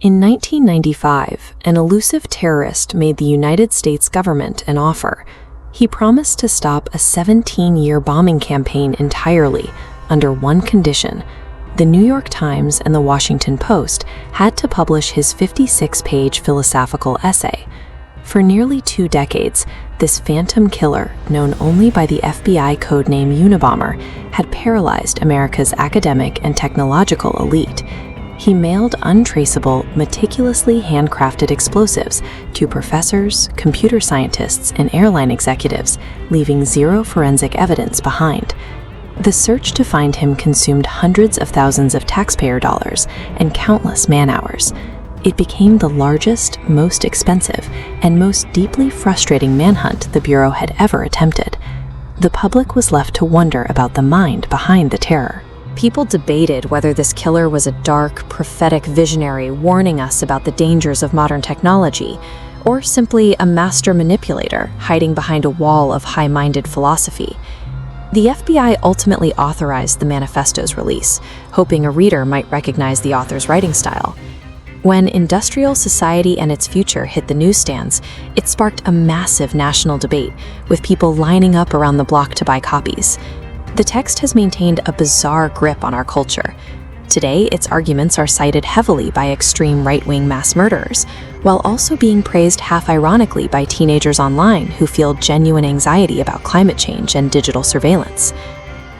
In 1995, an elusive terrorist made the United States government an offer. He promised to stop a 17-year bombing campaign entirely under one condition. The New York Times and the Washington Post had to publish his 56-page philosophical essay. For nearly 2 decades, this phantom killer, known only by the FBI codename Unabomber, had paralyzed America's academic and technological elite. He mailed untraceable, meticulously handcrafted explosives to professors, computer scientists, and airline executives, leaving zero forensic evidence behind. The search to find him consumed hundreds of thousands of taxpayer dollars and countless man-hours. It became the largest, most expensive, and most deeply frustrating manhunt the Bureau had ever attempted. The public was left to wonder about the mind behind the terror. People debated whether this killer was a dark, prophetic visionary warning us about the dangers of modern technology, or simply a master manipulator hiding behind a wall of high-minded philosophy. The FBI ultimately authorized the manifesto's release, hoping a reader might recognize the author's writing style. When industrial society and its future hit the newsstands, it sparked a massive national debate, with people lining up around the block to buy copies. The text has maintained a bizarre grip on our culture. Today, its arguments are cited heavily by extreme right-wing mass murderers, while also being praised half-ironically by teenagers online who feel genuine anxiety about climate change and digital surveillance.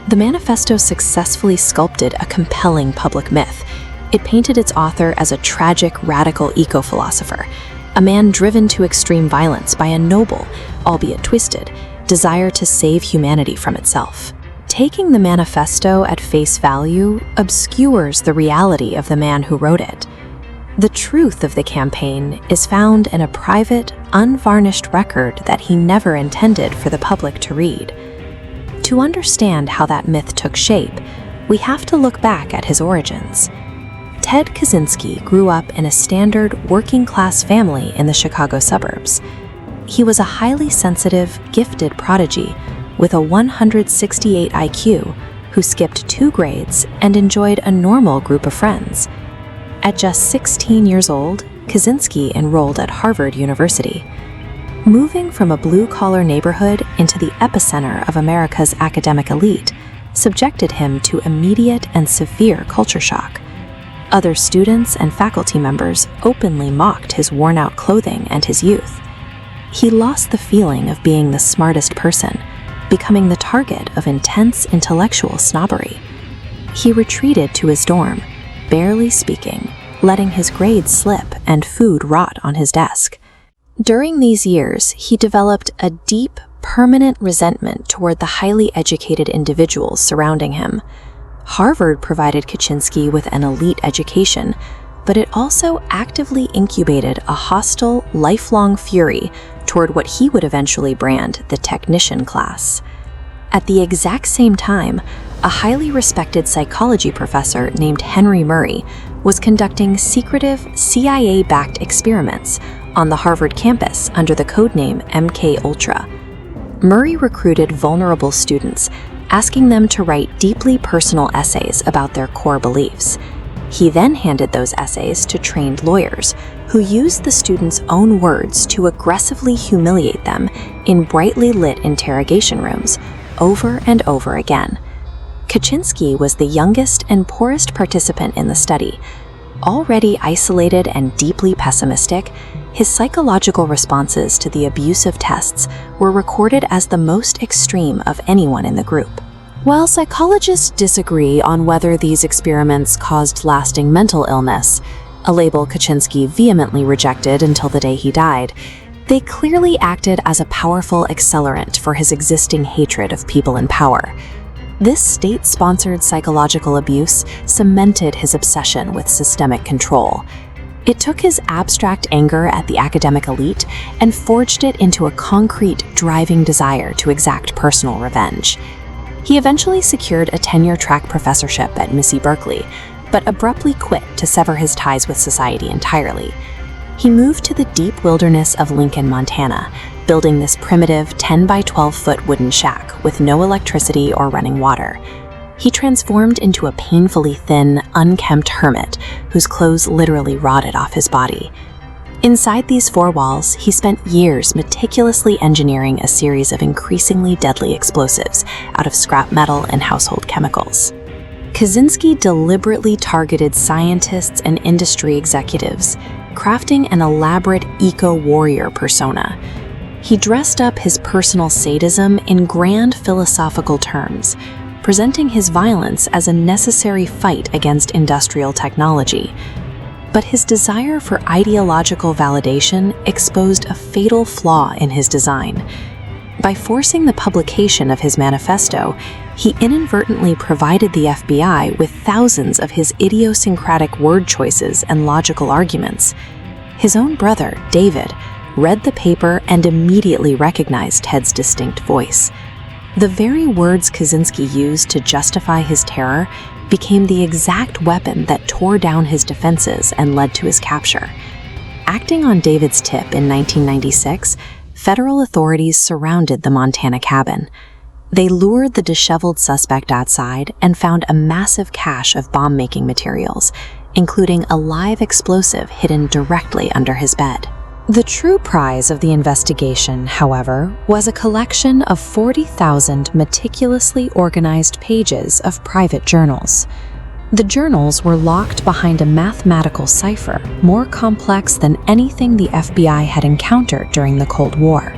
The manifesto successfully sculpted a compelling public myth. It painted its author as a tragic, radical eco-philosopher, a man driven to extreme violence by a noble, albeit twisted, desire to save humanity from itself. Taking the manifesto at face value obscures the reality of the man who wrote it. The truth of the campaign is found in a private, unvarnished record that he never intended for the public to read. To understand how that myth took shape, we have to look back at his origins. Ted Kaczynski grew up in a standard working-class family in the Chicago suburbs. He was a highly sensitive, gifted prodigy with a 168 IQ who skipped 2 grades and enjoyed a normal group of friends. At just 16 years old, Kaczynski enrolled at Harvard University. Moving from a blue-collar neighborhood into the epicenter of America's academic elite subjected him to immediate and severe culture shock. Other students and faculty members openly mocked his worn-out clothing and his youth. He lost the feeling of being the smartest person, becoming the target of intense intellectual snobbery. He retreated to his dorm, barely speaking, letting his grades slip and food rot on his desk. During these years, he developed a deep, permanent resentment toward the highly educated individuals surrounding him. Harvard provided Kaczynski with an elite education, but it also actively incubated a hostile, lifelong fury toward what he would eventually brand the technician class. At the exact same time, a highly respected psychology professor named Henry Murray was conducting secretive CIA-backed experiments on the Harvard campus under the codename MKUltra. Murray recruited vulnerable students, asking them to write deeply personal essays about their core beliefs. He then handed those essays to trained lawyers who used the students' own words to aggressively humiliate them in brightly lit interrogation rooms over and over again. Kaczynski was the youngest and poorest participant in the study. Already isolated and deeply pessimistic, his psychological responses to the abusive tests were recorded as the most extreme of anyone in the group. While psychologists disagree on whether these experiments caused lasting mental illness, a label Kaczynski vehemently rejected until the day he died, they clearly acted as a powerful accelerant for his existing hatred of people in power. This state-sponsored psychological abuse cemented his obsession with systemic control. It took his abstract anger at the academic elite and forged it into a concrete, driving desire to exact personal revenge. He eventually secured a tenure-track professorship at Missy Berkeley, but abruptly quit to sever his ties with society entirely. He moved to the deep wilderness of Lincoln, Montana, building this primitive 10 by 12 foot wooden shack with no electricity or running water. He transformed into a painfully thin, unkempt hermit whose clothes literally rotted off his body. Inside these four walls, he spent years meticulously engineering a series of increasingly deadly explosives out of scrap metal and household chemicals. Kaczynski deliberately targeted scientists and industry executives, crafting an elaborate eco-warrior persona. He dressed up his personal sadism in grand philosophical terms, presenting his violence as a necessary fight against industrial technology. But his desire for ideological validation exposed a fatal flaw in his design. By forcing the publication of his manifesto, he inadvertently provided the FBI with thousands of his idiosyncratic word choices and logical arguments. His own brother, David, read the paper and immediately recognized Ted's distinct voice. The very words Kaczynski used to justify his terror became the exact weapon that tore down his defenses and led to his capture. Acting on David's tip in 1996, federal authorities surrounded the Montana cabin. They lured the disheveled suspect outside and found a massive cache of bomb-making materials, including a live explosive hidden directly under his bed. The true prize of the investigation, however, was a collection of 40,000 meticulously organized pages of private journals. The journals were locked behind a mathematical cipher more complex than anything the FBI had encountered during the Cold War.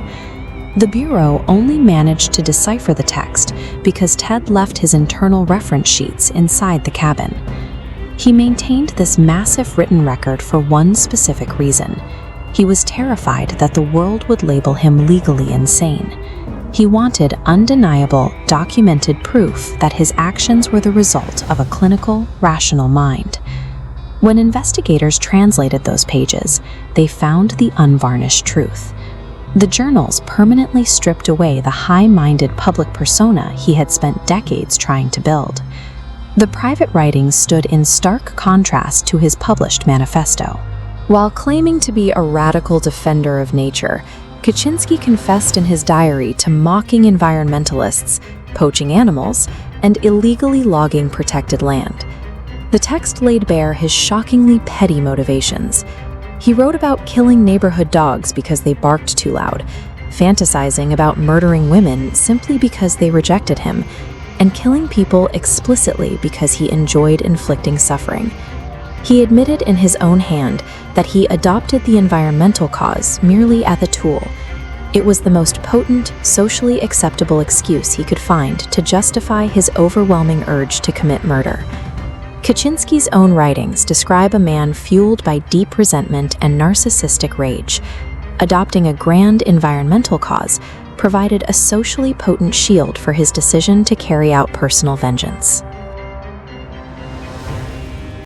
The Bureau only managed to decipher the text because Ted left his internal reference sheets inside the cabin. He maintained this massive written record for one specific reason. He was terrified that the world would label him legally insane. He wanted undeniable, documented proof that his actions were the result of a clinical, rational mind. When investigators translated those pages, they found the unvarnished truth. The journals permanently stripped away the high-minded public persona he had spent decades trying to build. The private writings stood in stark contrast to his published manifesto. While claiming to be a radical defender of nature, Kaczynski confessed in his diary to mocking environmentalists, poaching animals, and illegally logging protected land. The text laid bare his shockingly petty motivations. He wrote about killing neighborhood dogs because they barked too loud, fantasizing about murdering women simply because they rejected him, and killing people explicitly because he enjoyed inflicting suffering. He admitted in his own hand that he adopted the environmental cause merely as a tool. It was the most potent, socially acceptable excuse he could find to justify his overwhelming urge to commit murder. Kaczynski's own writings describe a man fueled by deep resentment and narcissistic rage. Adopting a grand environmental cause provided a socially potent shield for his decision to carry out personal vengeance.